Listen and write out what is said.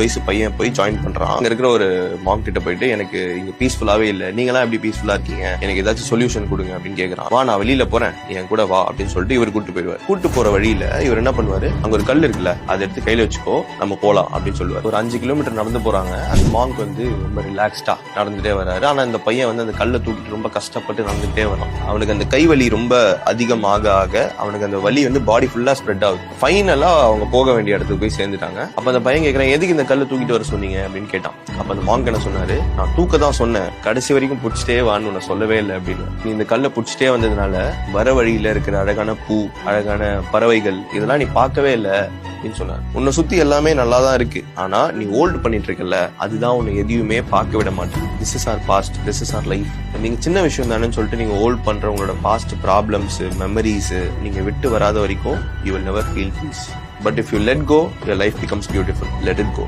வயசு பையன் போய் ஜாயின் பண்றான். அங்க இருக்கிற ஒரு மாம் கிட்ட போயிட்டு, எனக்கு இங்க பீஸ்ஃபுல்லாவே இல்ல, நீங்களாம் எப்படி பீஸ்ஃபுல்லா இருக்கீங்க, எனக்கு ஏதாச்சும் சொல்யூஷன் கொடுங்க அப்படின்னு கேக்குறான். வா நான் வெளியில போறேன், என் கூட வா அப்படின்னு சொல்லிட்டு இவர் கூட்டு போயிடுவார். கூட்டு போற வழியில இவர் என்ன பண்ணுவாரு, அங்க ஒரு கல் இருக்குல்ல, அதை எடுத்து கையில வச்சுக்கோ, நம்ம போலாம் அப்படின்னு சொல்லுவார். ஒரு 5 கிலோமீட்டர் நடந்து போறாங்க. அந்த மாங்க் வந்து ரொம்ப ரிலாக்ஸ்டா நடந்துட்டே வர்றாரு. ஆனா இந்த பையன் வந்து அந்த கல்லை தூக்கிட்டு ரொம்ப கஷ்டப்பட்டு நடந்துட்டே வரான். அவனுக்கு அந்த கை வலி ரொம்ப அதிகமாக ஆக அவனுக்கு அந்த வலி வந்து பாடி ஃபுல்லா ஸ்ப்ரெட் ஆகுது. ஃபைனலா அவங்க போக வேண்டிய இடத்துக்கு போய் சேர்ந்துட்டாங்க. அப்ப அந்த பையன் கேட்கறான், எதுக்கு இந்த கல்லை தூக்கிட்டு வர சொன்னீங்க அப்படின்னு கேட்டான். அப்ப அந்த மாங்க் என்ன சொன்னாரு, நான் தூக்க தான் சொன்னேன், கடைசி வரைக்கும் புடிச்சிட்டே வான்னு உன்னை சொல்லவே இல்லை அப்படின்னு. நீ இந்த கல்லை புடிச்சிட்டே வந்ததுனால வர வழியில இருக்கிற அழகான பூ, அழகான பறவைகள் இதெல்லாம் நீ பார்க்கவே இல்லை அப்படின்னு சொன்னார். உன்னை சுத்தி எல்லாமே நல்லா தான் இருக்கு, ஆனா நீ ஹோல்டு பண்ணிட்டு இருக்கல, அதுதான் உன்னை எதையுமே பார்க்க விட மாட்டேன். This is our past, this is our life. நீங்க சின்ன விஷயம் தானேன்னு சொல்லிட்டு நீங்க ஹோல்ட் பண்ற உங்களோட பாஸ்ட் ப்ராப்ளம்ஸ், மெமரிஸ் நீங்க விட்டு வராத வரைக்கும் you will never feel peace. But if you let go, your life becomes beautiful. Let it go.